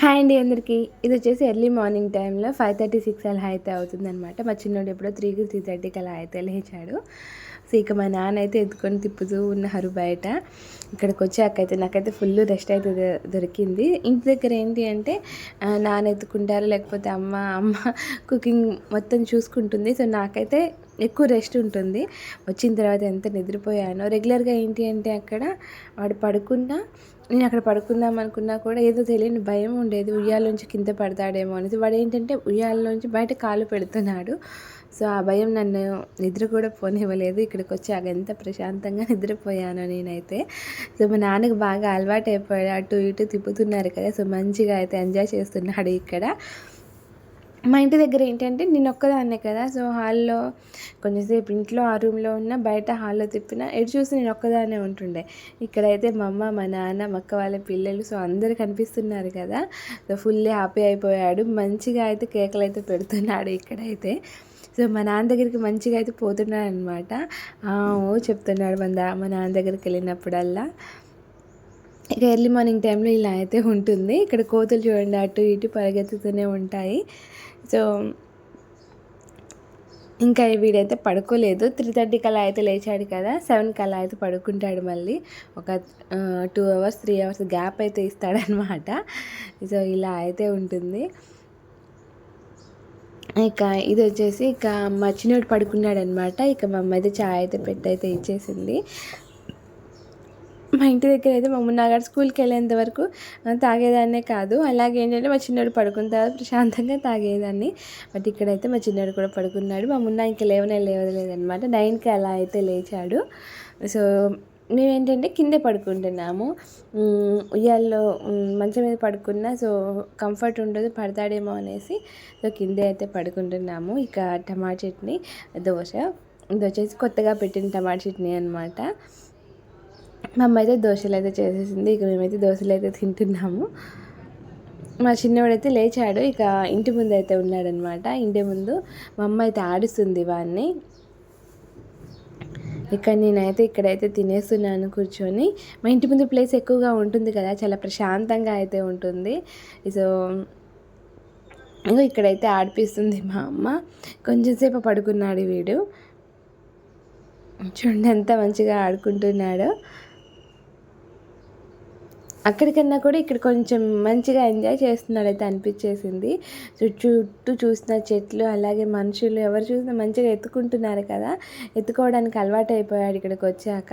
Hi అండి అందరికీ. ఇది వచ్చేసి ఎర్లీ మార్నింగ్ టైంలో 5:36 అలా అయితే అవుతుందనమాట. మా చిన్నోడు ఎప్పుడో 3:30కి అలా అయితే లేచాడు. సో ఇక మా నాన్న అయితే ఎత్తుకొని తిప్పుతూ ఉన్నారు బయట. ఇక్కడికి వచ్చాకైతే నాకైతే ఫుల్ రెస్ట్ అయితే దొరికింది. ఇంటి దగ్గర ఏంటి అంటే నాన్న ఎత్తుకుంటారు, లేకపోతే అమ్మ కుకింగ్ మొత్తం చూసుకుంటుంది. సో నాకైతే ఎక్కువ రెస్ట్ ఉంటుంది. వచ్చిన తర్వాత ఎంత నిద్రపోయానో. రెగ్యులర్గా ఏంటి అంటే అక్కడ వాడు పడుకున్నా, నేను అక్కడ పడుకుందాం అనుకున్నా కూడా ఏదో తెలియని భయం ఉండేది. ఉయ్యాలోంచి కింద పడతాడేమో అనేసి. వాడు ఏంటంటే ఉయ్యాలోంచి బయట కాలు పెడుతున్నాడు. సో ఆ భయం నన్ను నిద్ర కూడా పోనివ్వలేదు. ఇక్కడికి వచ్చి ఎంత ప్రశాంతంగా నిద్రపోయాను నేనైతే. సో మా నాన్నకి బాగా అలవాటు అయిపోయాడు. అటు ఇటు తిప్పుతున్నారు కదా, సో మంచిగా అయితే ఎంజాయ్ చేస్తున్నాడు ఇక్కడ. మా ఇంటి దగ్గర ఏంటంటే నేను ఒక్కదాన్నే కదా, సో హాల్లో కొంచెంసేపు ఇంట్లో ఆ రూమ్లో ఉన్న, బయట హాల్లో తిప్పిన ఎటు చూసి నేను ఒక్కదాన్నే ఉంటుండే. ఇక్కడైతే మా అమ్మ, మా నాన్న, మా అక్క వాళ్ళ పిల్లలు, సో అందరు కనిపిస్తున్నారు కదా. సో ఫుల్ హ్యాపీ అయిపోయాడు. మంచిగా అయితే కేకలు అయితే పెడుతున్నాడు ఇక్కడైతే. సో మా నాన్న దగ్గరికి మంచిగా అయితే పోతున్నాడు అనమాట. ఓ చెప్తున్నాడు మా నాన్న దగ్గరికి వెళ్ళినప్పుడల్లా. ఇక ఎర్లీ మార్నింగ్ టైంలో ఇలా అయితే ఉంటుంది. ఇక్కడ కోతులు చూడండి అటు ఇటు పరిగెత్తుతూనే ఉంటాయి. సో ఇంకా వీడైతే పడుకోలేదు. 3:30కి అలా అయితే లేచాడు కదా, 7కి అలా అయితే పడుకుంటాడు. మళ్ళీ ఒక 2 అవర్స్ 3 అవర్స్ గ్యాప్ అయితే ఇస్తాడనమాట. సో ఇలా అయితే ఉంటుంది. ఇక ఇది వచ్చేసి ఇక మా చిన్నోడు పడుకున్నాడనమాట. ఇక మా అమ్మ అయితే చాయ్ అయితే పెట్టయితే ఇచ్చేసింది. మా ఇంటి దగ్గర అయితే మా మున్నాగాడు స్కూల్కి వెళ్ళేంత వరకు తాగేదాన్నే కాదు. అలాగే ఏంటంటే మా చిన్నోడు పడుకున్న తర్వాత ప్రశాంతంగా తాగేదాన్ని. బట్ ఇక్కడైతే మా చిన్నోడు కూడా పడుకున్నాడు. మా మున్నా ఇంకా లేవలేదనమాట. 9కి అలా అయితే లేచాడు. సో మేమేంటంటే కిందే పడుకుంటున్నాము. ఉయ్యాల్లో మంచం మీద పడుకున్నా సో కంఫర్ట్ ఉండదు, పడతాడేమో అనేసి సో కిందే అయితే పడుకుంటున్నాము. ఇక టమాటా చట్నీ, దోశ. ఇది వచ్చేసి కొత్తగా పెట్టిన టమాటా చట్నీ అనమాట. మా అమ్మ అయితే దోశలు అయితే చేసేసింది. ఇక మేమైతే దోశలు అయితే తింటున్నాము. మా చిన్నవాడైతే లేచాడు. ఇక ఇంటి ముందు అయితే ఉన్నాడనమాట. ఇంటి ముందు మా అమ్మ అయితే ఆడిస్తుంది వాడిని. ఇక్కడ నేనైతే ఇక్కడైతే తినేస్తున్నాను కూర్చొని. మా ఇంటి ముందు ప్లేస్ ఎక్కువగా ఉంటుంది కదా, చాలా ప్రశాంతంగా అయితే ఉంటుంది. సో ఇక్కడైతే ఆడిపిస్తుంది మా అమ్మ. కొంచెంసేపు పడుకున్నాడు వీడు. చూడండి ఎంత మంచిగా ఆడుకుంటున్నాడో. అక్కడికన్నా కూడా ఇక్కడ కొంచెం మంచిగా ఎంజాయ్ చేస్తున్నాడైతే అనిపించేసింది. చుట్టూ చూసిన చెట్లు, అలాగే మనుషులు ఎవరు చూసినా మంచిగా ఎత్తుకుంటున్నారు కదా, ఎత్తుకోవడానికి అలవాటు అయిపోయాడు. ఇక్కడికి వచ్చాక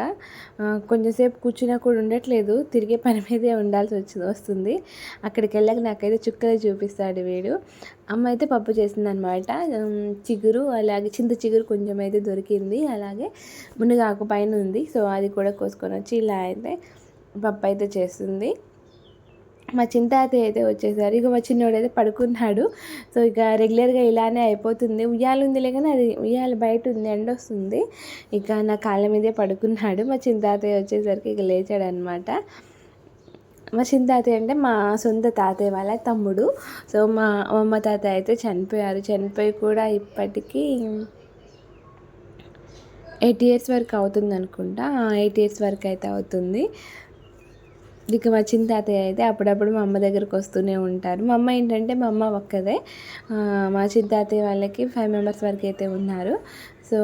కొంచెంసేపు కూర్చున్నా కూడా ఉండట్లేదు, తిరిగే పని మీదే ఉండాల్సి వస్తుంది. అక్కడికి వెళ్ళాక నాకైతే చుక్కలు చూపిస్తాడు వీడు. అమ్మ అయితే పప్పు చేసిందనమాట. చిగురు, అలాగే చింత చిగురు కొంచెం అయితే దొరికింది, అలాగే మునగాకు పైన ఉంది. సో అది కూడా కోసుకొని వచ్చి ఇలా అయితే పప్పు అయితే చేస్తుంది. మా చింతాతయ్య అయితే వచ్చేసారు. ఇక మా చిన్నోడైతే పడుకున్నాడు. సో ఇక రెగ్యులర్గా ఇలానే అయిపోతుంది. ఉయ్యాల ఉందిలే కానీ అది ఉయ్యాల బయట ఉంది, ఎండ వస్తుంది. ఇక నా కాళ్ళ మీదే పడుకున్నాడు. మా చింతాతయ్య వచ్చేసరికి ఇక లేచాడనమాట. మా చింతాతయ్య అంటే మా సొంత తాతయ్య వాళ్ళ తమ్ముడు. సో మా అమ్మ తాతయ్య అయితే చనిపోయారు. చనిపోయి కూడా ఇప్పటికీ 8 ఇయర్స్ వరకు అవుతుంది అనుకుంటా. 8 ఇయర్స్ వరకు అయితే అవుతుంది. ఇక మా చిన్న తాతయ్య అయితే అప్పుడప్పుడు మా అమ్మ దగ్గరకు వస్తూనే ఉంటారు. మా అమ్మ ఏంటంటే మా అమ్మ ఒక్కదే. మా చిన్న తాతయ్య వాళ్ళకి 5 మెంబర్స్ వరకు అయితే ఉన్నారు. సో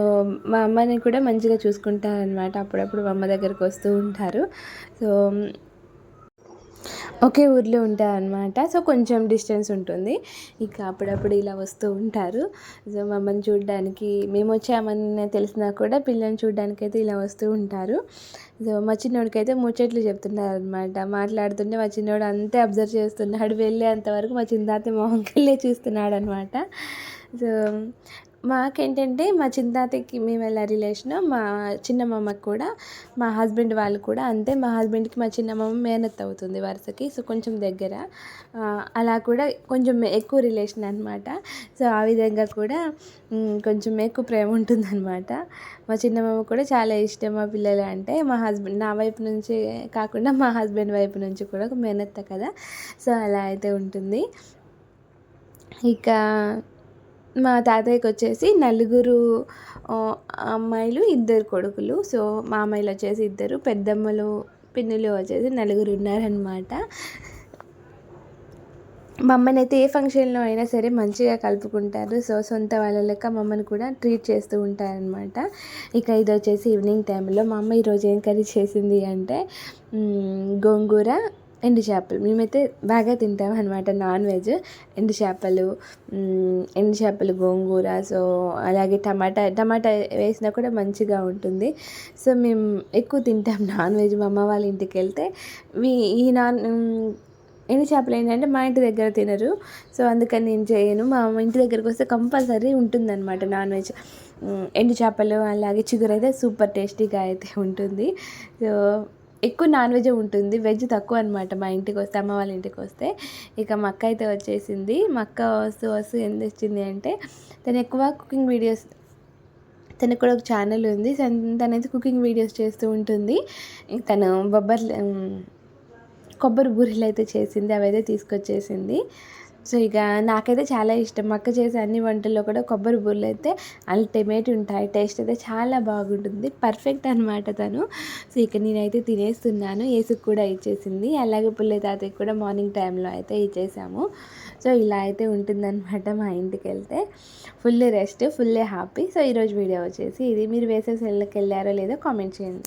మా అమ్మని కూడా మంచిగా చూసుకుంటారనమాట. అప్పుడప్పుడు మా అమ్మ దగ్గరకు వస్తూ ఉంటారు. సో ఒకే ఊర్లో ఉంటారనమాట. సో కొంచెం డిస్టెన్స్ ఉంటుంది. ఇక అప్పుడప్పుడు ఇలా వస్తూ ఉంటారు. సో మమ్మల్ని చూడడానికి, మేము వచ్చామని తెలిసినా కూడా పిల్లల్ని చూడడానికి అయితే ఇలా వస్తూ ఉంటారు. సో మా చిన్నోడికైతే ముచ్చట్లు చెప్తున్నారనమాట. మాట్లాడుతుంటే మా చిన్నోడు అంతే అబ్జర్వ్ చేస్తున్నాడు. వెళ్ళేంతవరకు మా చిన్న తాతయ్య మొహంకెళ్ళే చూస్తున్నాడు అనమాట. సో మాకేంటంటే మా చింతాతకి మేము ఎలా రిలేషను, మా చిన్నమ్మమ్మకి కూడా మా హస్బెండ్ వాళ్ళు కూడా అంతే. మా హస్బెండ్కి మా చిన్నమ్మమ్మ మేనత్త అవుతుంది వరుసకి. సో కొంచెం దగ్గర, అలా కూడా కొంచెం ఎక్కువ రిలేషన్ అనమాట. సో ఆ విధంగా కూడా కొంచెం ఎక్కువ ప్రేమ ఉంటుందన్నమాట. మా చిన్నమ్మమ్మ కూడా చాలా ఇష్టం మా పిల్లలు అంటే. మా హస్బెండ్ నా వైపు నుంచి కాకుండా మా హస్బెండ్ వైపు నుంచి కూడా ఒక మేనత్త కదా, సో అలా అయితే ఉంటుంది. ఇక మా తాతయ్యకి వచ్చేసి నలుగురు అమ్మాయిలు, 2 కొడుకులు. సో మామయ్యలు వచ్చేసి 2, పెద్దమ్మలు పిన్నులు వచ్చేసి 4 ఉన్నారనమాట. మా అమ్మనైతే ఏ ఫంక్షన్లో అయినా సరే మంచిగా కలుపుకుంటారు. సో సొంత వాళ్ళ లెక్క మా అమ్మని కూడా ట్రీట్ చేస్తూ ఉంటారనమాట. ఇక ఇది వచ్చేసి ఈవినింగ్ టైంలో మా అమ్మ ఈరోజు ఏం కర్రీ చేసింది అంటే గోంగూర, ఎండు చేపలు. మేమైతే బాగా తింటాం అనమాట నాన్ వెజ్. ఎండు చేపలు గోంగూర, సో అలాగే టమాటా వేసినా కూడా మంచిగా ఉంటుంది. సో మేము ఎక్కువ తింటాం నాన్ వెజ్. మా అమ్మ వాళ్ళ ఇంటికి వెళ్తే ఈ ఎండు చేపలు ఏంటంటే మా ఇంటి దగ్గర తినరు. సో అందుకని నేను చేయను. మా ఇంటి దగ్గరకు వస్తే కంపల్సరీ ఉంటుందన్నమాట నాన్ వెజ్. ఎండు చేపలు అలాగే చిగురు అయితే సూపర్ టేస్టీగా అయితే ఉంటుంది. సో ఎక్కువ నాన్ వెజ్ ఉంటుంది, వెజ్ తక్కువ అనమాట మా ఇంటికి వస్తే, అమ్మ వాళ్ళ ఇంటికి వస్తే. ఇక మా అక్క అయితే వచ్చేసింది. మా అక్క వస్తూ ఏం తెచ్చింది అంటే తను ఎక్కువ కుకింగ్ వీడియోస్, తనకు కూడా ఒక ఛానల్ ఉంది. తనైతే కుకింగ్ వీడియోస్ చేస్తూ ఉంటుంది. తను కొబ్బరి బూరెలు అయితే చేసింది, అవైతే తీసుకొచ్చేసింది. సో ఇక నాకైతే చాలా ఇష్టం. మా అక్క చేసే అన్ని వంటల్లో కూడా కొబ్బరి బూరెలు అయితే అల్టిమేట్ ఉంటాయి. టేస్ట్ అయితే చాలా బాగుంటుంది, పర్ఫెక్ట్ అనమాట తను. సో ఇక నేనైతే తినేస్తున్నాను. ఏసుకు కూడా ఇచ్చేసింది, అలాగే పుల్లయ్య తాతయ్యకి కూడా మార్నింగ్ టైంలో అయితే ఇచ్చేసాము. సో ఇలా అయితే ఉంటుందన్నమాట మా ఇంటికి వెళ్తే. Full rest, full happy. So ఈరోజు వీడియో వచ్చేసి ఇది. మీరు వేసే సెల్కి వెళ్ళారో లేదో కామెంట్ చేయండి.